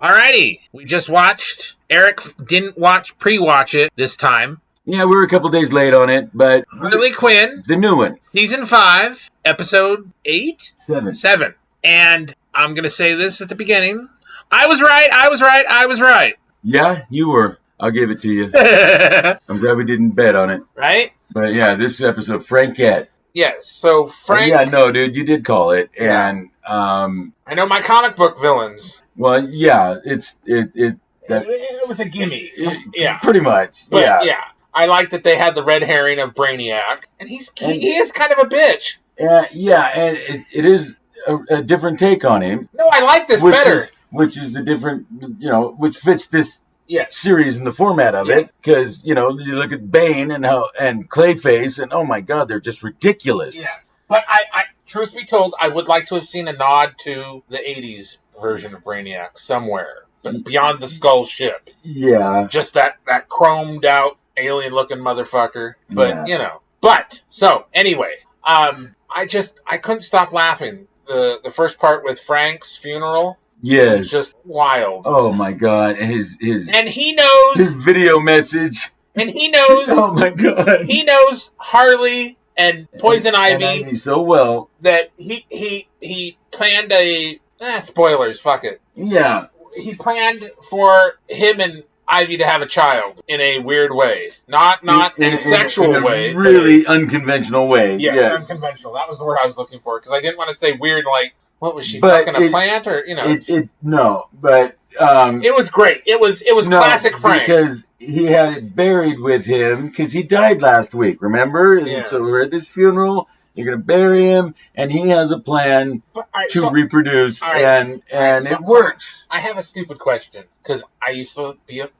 Alrighty, we just watched. Eric didn't pre-watch it this time. Yeah, we were a couple days late on it, but Harley Quinn, the new one, season 5, episode 8, 7. And I'm gonna say this at the beginning: I was right. Yeah, you were. I'll give it to you. I'm glad we didn't bet on it. Right? But yeah, this episode, Frankette. Yes. So Frank. Yeah, no, dude, you did call it, and I know my comic book villains. well, yeah, it was a gimme. pretty much. But yeah. I like that they had the red herring of Brainiac, and he is kind of a bitch. Yeah, and it is a different take on him. No, I like this better. Which is the different, which fits this Yes. series and the format of it. Because, you look at Bane and Clayface, and oh my God, they're just ridiculous. Yes. But I truth be told, I would like to have seen a nod to the 80s version of Brainiac somewhere. But beyond the skull ship. Yeah. Just that chromed out, alien-looking motherfucker. But, But, so, anyway, I couldn't stop laughing. The first part with Frank's funeral. Yes. Was just wild. Oh my God. And and he knows his video message. And he knows oh my God. He knows Harley and Poison Ivy so well that he planned spoilers, fuck it. Yeah. He planned for him and Ivy to have a child in a weird way. Not in a sexual way. Really unconventional way. Yes, unconventional. That was the word I was looking for, because I didn't want to say weird like, what was she, fucking a plant? Or, no, but... it was great. It was classic Frank. Because he had it buried with him, because he died last week, remember? And so we're at this funeral, you're going to bury him, and he has a plan to reproduce, and it works. I have a stupid question, because I used to be, I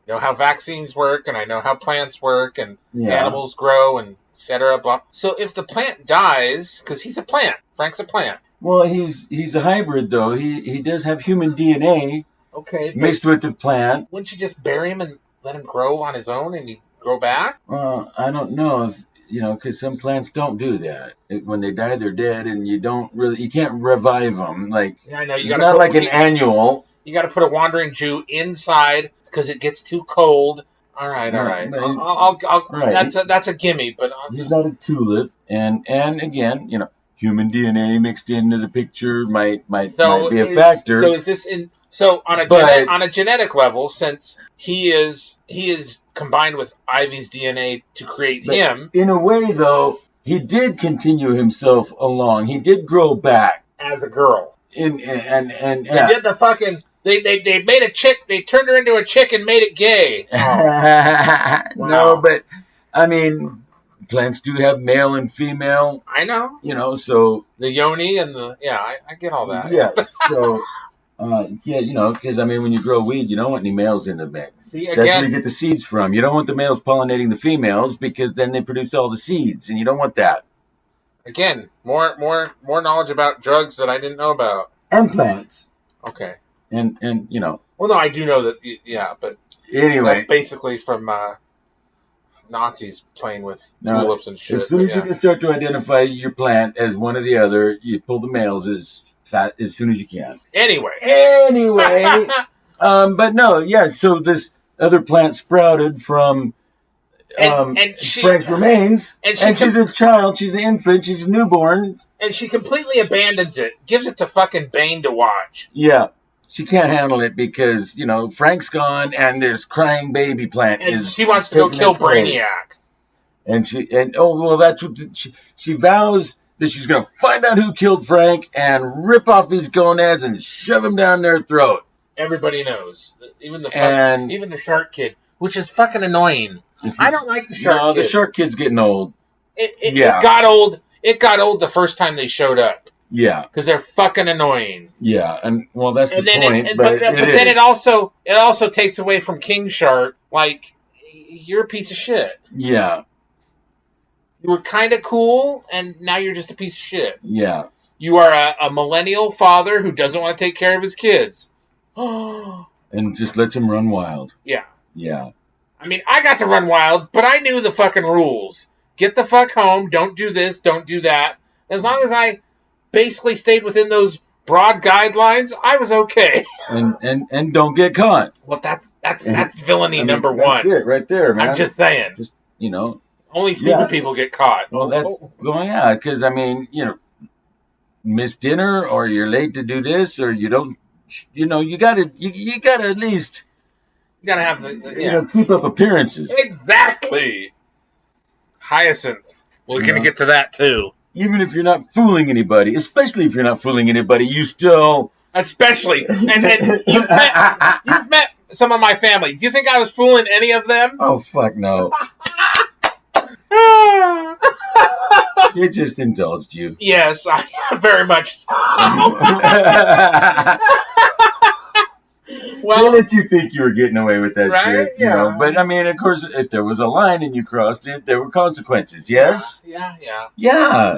know how vaccines work, and I know how plants work, and animals grow, and et cetera, blah. So if the plant dies, because he's a plant, Frank's a plant. Well, he's a hybrid, though. He does have human DNA mixed with the plant. Wouldn't you just bury him and let him grow on his own and he'd grow back? I don't know if, because some plants don't do that. When they die, they're dead, and you can't revive them. Like, I know, it's not like an annual. You got to put a wandering Jew inside because it gets too cold. All right. I'll that's a gimme, but he's not a tulip, and again, human DNA mixed into the picture might be a factor. So is this on a genetic level, since he is combined with Ivy's DNA to create him? In a way, though, he did continue himself along. He did grow back as a girl. They did the fucking. They made a chick. They turned her into a chick and made it gay. Oh. Wow. No, but I mean. Plants do have male and female. I know. So... The yoni and the... Yeah, I get all that. Yeah, so... because, when you grow weed, you don't want any males in the mix. See, again... That's where you get the seeds from. You don't want the males pollinating the females, because then they produce all the seeds, and you don't want that. Again, more knowledge about drugs that I didn't know about. And plants. Okay. And Well, no, I do know that... Yeah, but... Anyway. That's basically from... Nazis playing with tulips and shit. As soon as you can start to identify your plant as one or the other, you pull the males as soon as you can. Anyway. But no, so this other plant sprouted from Frank's remains, and she's a child, she's an infant, she's a newborn. And she completely abandons it, gives it to fucking Bane to watch. Yeah. She can't handle it because, Frank's gone and this crying baby plant is... she wants to go kill Brainiac. That's what... She vows that she's going to find out who killed Frank and rip off his gonads and shove him down their throat. Everybody knows. Even the shark kid, which is fucking annoying. I don't like the shark kid. No, the shark kid's getting old. It got old. It got old the first time they showed up. Yeah, because they're fucking annoying. Yeah, and that's the point. But then it also takes away from King Shark. Like, you're a piece of shit. Yeah, you were kind of cool, and now you're just a piece of shit. Yeah, you are a millennial father who doesn't want to take care of his kids, and just lets him run wild. Yeah. I got to run wild, but I knew the fucking rules. Get the fuck home. Don't do this. Don't do that. As long as I basically stayed within those broad guidelines, I was okay. And don't get caught. Well, that's villainy number one. That's it right there, man. I'm just saying. Just, you know. Only stupid people get caught. Well, yeah, because, I mean, you know, miss dinner or you're late to do this or you don't, you know, you gotta at least... You gotta have keep up appearances. Exactly. Hyacinth. We're gonna get to that, too. Even if you're not fooling anybody, especially if you're not fooling anybody, you still... Especially. And you've met some of my family. Do you think I was fooling any of them? Oh, fuck no. They just indulged you. Yes, very much so. Well, they let you think you were getting away with that shit, you know. But I mean, of course, if there was a line and you crossed it, there were consequences. Yes. Yeah.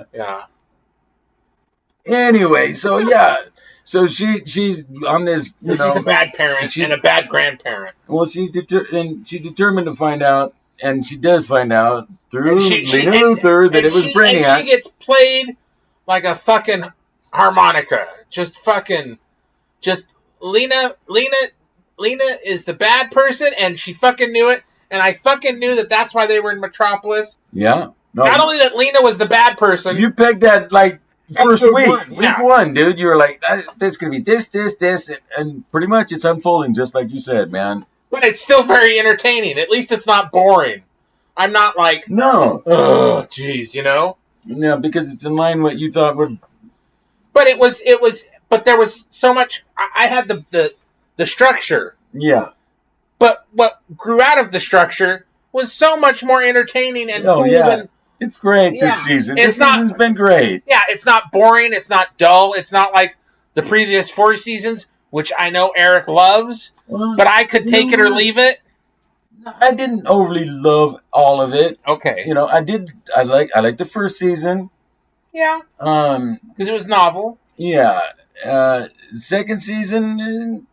Anyway, so she's on this. She's a bad parent and a bad grandparent. Well, she's determined to find out, and she does find out through Lena Luthor that it was Brainiac. And she gets played like a fucking harmonica. Lena is the bad person, and she fucking knew it. And I fucking knew that that's why they were in Metropolis. Yeah. No, Not only that Lena was the bad person. You pegged that like first week. Week one, dude. You were like, that's going to be this. And pretty much it's unfolding just like you said, man. But it's still very entertaining. At least it's not boring. I'm not like, no. Oh, jeez, you know? Yeah, because it's in line what you thought would... But but there was so much... I had the structure. Yeah. But what grew out of the structure was so much more entertaining and cool than... It's great this season. This season's been great. Yeah, it's not boring. It's not dull. It's not like the previous 4 seasons, which I know Eric loves, but I could take it or leave it. I didn't overly love all of it. Okay. You know, I like the first season. Yeah. Because it was novel. Yeah. Second season...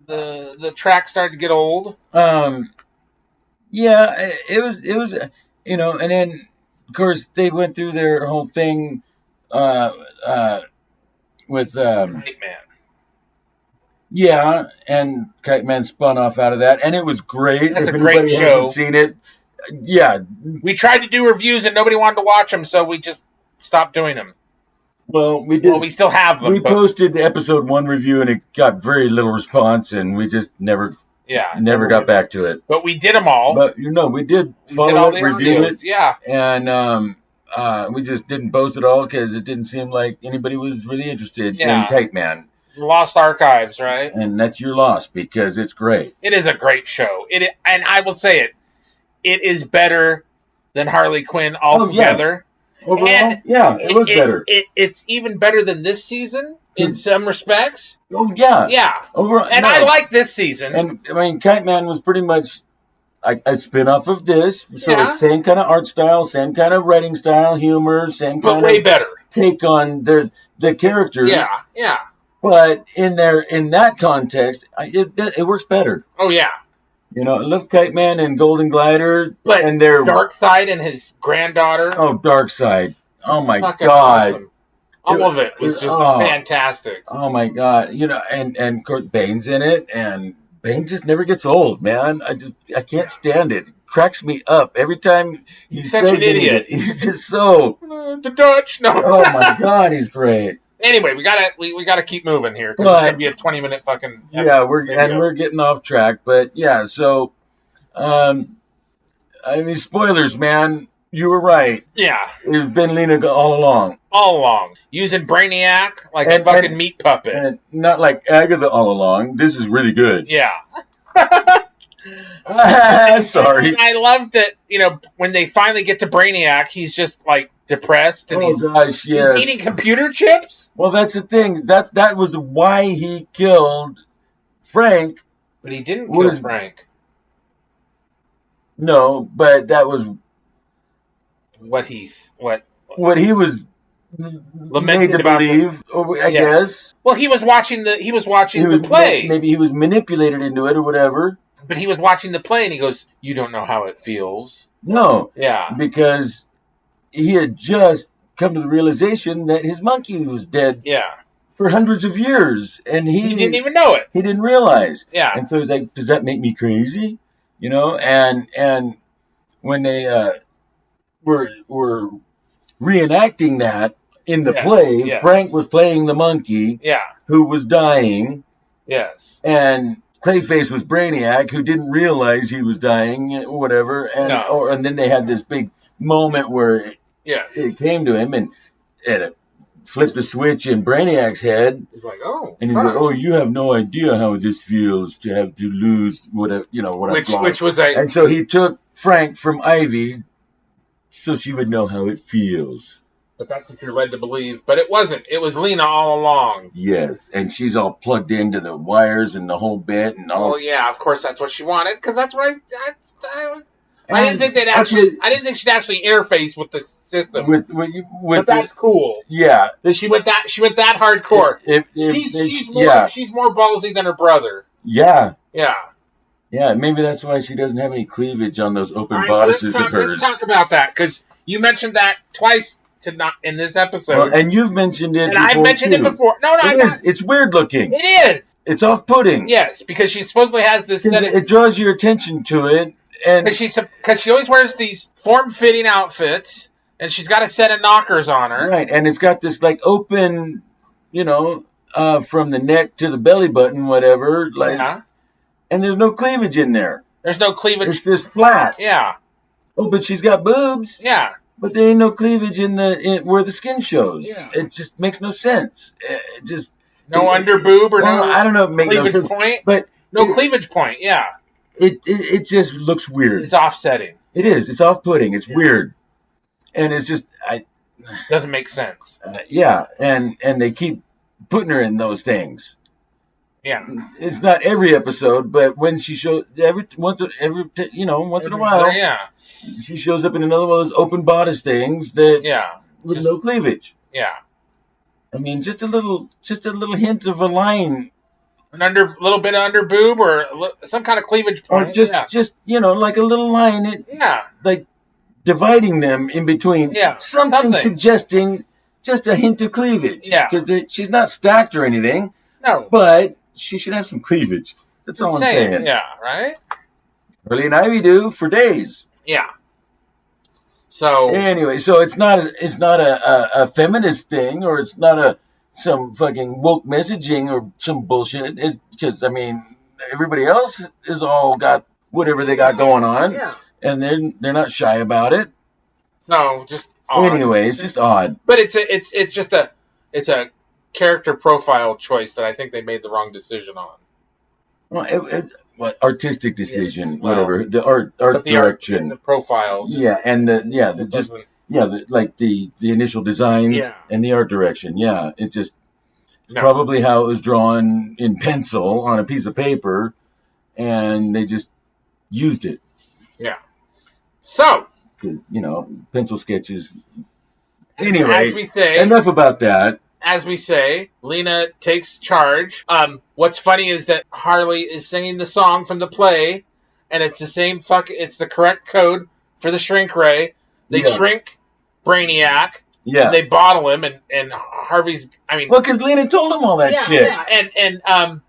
The track started to get old. Yeah, it was, you know, and then of course they went through their whole thing, with Kite Man. Yeah, and Kite Man spun off out of that, and it was great. That's if a great show. Hasn't seen it, yeah. We tried to do reviews and nobody wanted to watch them, so we just stopped doing them. Well, we did. Well, we still have them. We posted the episode 1 review, and it got very little response, and we just never got back to it. But we did them all. But we did follow it, review it, yeah, and we just didn't post it all because it didn't seem like anybody was really interested in Kite Man. Lost Archives, right? And that's your loss because it's great. It is a great show. And I will say it is better than Harley Quinn altogether. Overall, it was better. It's even better than this season in some respects. Oh, yeah. Yeah. Overall, and I like this season. And, I mean, Kite Man was pretty much a spin-off of this. So same kind of art style, same kind of writing style, humor, same kind of... But way better. Take on the characters. Yeah. But in that context, it works better. Oh, yeah. You know, I love Kite Man and Golden Glider. But and their Darkseid and his granddaughter. Oh, Darkseid. Oh, my God. Awesome. All of it was just fantastic. Oh, my God. You know, and of course, Bane's in it. And Bane just never gets old, man. I can't stand it. It cracks me up. Every time he's such an idiot. He's just so... the Dutch. No. Oh, my God. He's great. Anyway, we gotta keep moving here because it's gonna be a 20-minute fucking episode. Yeah, we're getting off track, but yeah. So, I mean, spoilers, man. You were right. Yeah, it's been Lena all along. All along, using Brainiac like a fucking meat puppet, and not like Agatha all along. This is really good. Yeah. Sorry. And I love that. You know, when they finally get to Brainiac, he's just like depressed and he's eating computer chips. Well, that's the thing. That was why he killed Frank. But he didn't kill Frank. No, but that was what he was lamented to about believe. I guess. Well, he was watching the play. Maybe he was manipulated into it or whatever. But he was watching the play and he goes, "You don't know how it feels." No. Yeah. Because he had just come to the realization that his monkey was dead. Yeah. for hundreds of years, and he didn't even know it. He didn't realize. Yeah. And so he's like, "Does that make me crazy?" You know, and when they were reenacting that in the play, Frank was playing the monkey, who was dying. Yes. And Clayface was Brainiac, who didn't realize he was dying, or whatever. And then they had this big moment where it came to him, and it flipped the switch in Brainiac's head. He's like, "Oh," and he's like, "Oh, you have no idea how this feels to have to lose what I've lost." Which was and so he took Frank from Ivy, so she would know how it feels. But that's what you're led to believe. But it wasn't. It was Lena all along. Yes, and she's all plugged into the wires and the whole bit and all. Well, yeah, of course that's what she wanted, because that's what I didn't think they'd actually. I didn't think she'd actually interface with the system. But that's cool. Yeah, she went that hardcore. She's more ballsy than her brother. Yeah. Yeah. Yeah, maybe that's why she doesn't have any cleavage on those open bodices of hers. Let's talk about that, because you mentioned that twice in this episode. Well, and you've mentioned it, and I've mentioned it before. No, it's weird looking. It is. It's off-putting. Yes, because she supposedly has this. It draws your attention to it, and because she always wears these form-fitting outfits, and she's got a set of knockers on her. Right, and it's got this like open, from the neck to the belly button, whatever. Like, and there's no cleavage in there. There's no cleavage. It's just flat. Yeah. Oh, but she's got boobs. Yeah. But there ain't no cleavage in where the skin shows. Yeah. It just makes no sense. No under boob or no. I don't know. Make cleavage no sense. Point, but no cleavage point. Yeah. It just looks weird. It's offsetting. It is. It's off-putting. It's weird, and it's just doesn't make sense. And they keep putting her in those things. Yeah. It's not every episode, but when she shows once in a while, she shows up in another one of those open bodice things that with no cleavage. Yeah. I mean, just a little hint of a line, little bit of under boob or some kind of cleavage point, or just like a little line. Like dividing them in between. Yeah. Something suggesting just a hint of cleavage. Yeah. Because she's not stacked or anything. No. But she should have some cleavage. That's all I'm saying. Yeah, right? Harley and Ivy do for days. Yeah. So anyway, so it's not a feminist thing, or it's not some fucking woke messaging or some bullshit. It's because everybody else is all got whatever they got going on, and they're not shy about it. So just odd. Anyway, it's just odd. But it's just a character profile choice that I think they made the wrong decision on. Well, artistic decision, whatever. The art direction, the profile. And the initial designs and the art direction. Yeah, it's probably how it was drawn in pencil on a piece of paper, and they just used it. Yeah. So, pencil sketches. Anyway, as we say, enough about that. As we say, Lena takes charge. What's funny is that Harley is singing the song from the play, and it's the same it's the correct code for the shrink ray. They shrink Brainiac. Yeah. And they bottle him, and Harvey's, because Lena told him all that shit. Yeah, and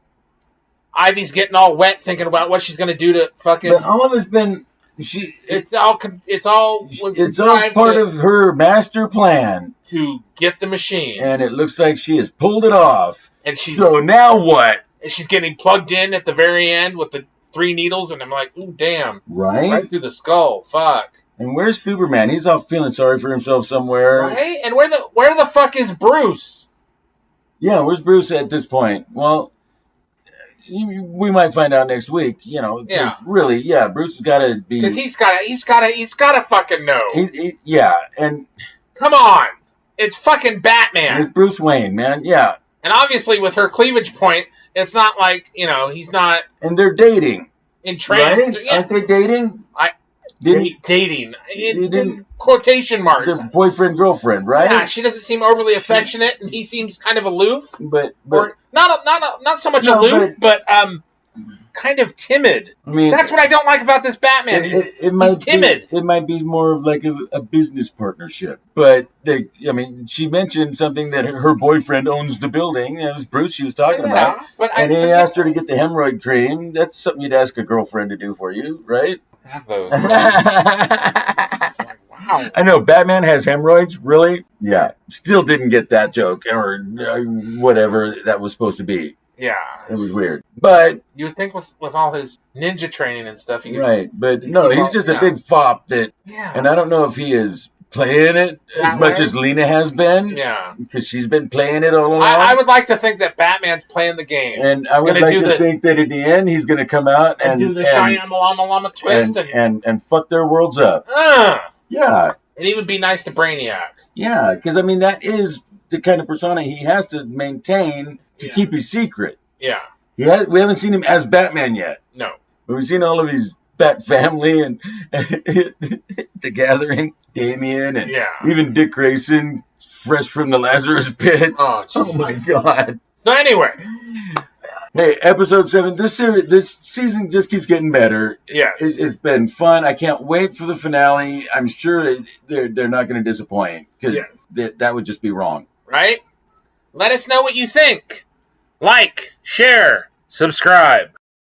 Ivy's getting all wet thinking about what she's going to do to fucking... But all of it's been... It's all part of her master plan to get the machine, and it looks like she has pulled it off. And so now what? And she's getting plugged in at the very end with the 3 needles, and I'm like, ooh, damn! Right through the skull. Fuck. And where's Superman? He's off feeling sorry for himself somewhere. Right? And where the fuck is Bruce? Yeah, where's Bruce at this point? Well, we might find out next week, Really, Bruce has got to be, because he's got to fucking know. And come on, it's fucking Batman. It's Bruce Wayne, man. Yeah, and obviously with her cleavage point, it's not like he's not. And they're dating. Entranced, right? Aren't they dating? Dating in quotation marks. They're boyfriend girlfriend, right? Yeah, she doesn't seem overly affectionate, and he seems kind of aloof. But or not so much aloof, but kind of timid. I mean, that's what I don't like about this Batman. He's timid. It might be more of like a business partnership. But she mentioned something that her boyfriend owns the building. It was Bruce she was talking about. And he asked her to get the hemorrhoid cream. That's something you'd ask a girlfriend to do for you, right? Have those. Wow. I know, Batman has hemorrhoids? Really? Yeah. Still didn't get that joke or whatever that was supposed to be. Yeah. It was weird. But you would think with all his ninja training and stuff, but no, he's just a big fop that, and I don't know if he is playing it as much as Lena has been. Yeah. Because she's been playing it all along. I would like to think that Batman's playing the game. And I would like to think that at the end he's going to come out and do the Cheyenne Lama Lama twist and fuck their worlds up. Yeah. And he would be nice to Brainiac. Yeah, because that is the kind of persona he has to maintain to keep his secret. Yeah. We haven't seen him as Batman yet. No. But we've seen all of his Bat family and The Gathering, Damien, and even Dick Grayson, fresh from the Lazarus pit. Oh, Jesus. Oh my God. So anyway. Hey, episode 7. This season just keeps getting better. Yes, it's been fun. I can't wait for the finale. I'm sure they're not going to disappoint because that would just be wrong. Right? Let us know what you think. Like, share, subscribe.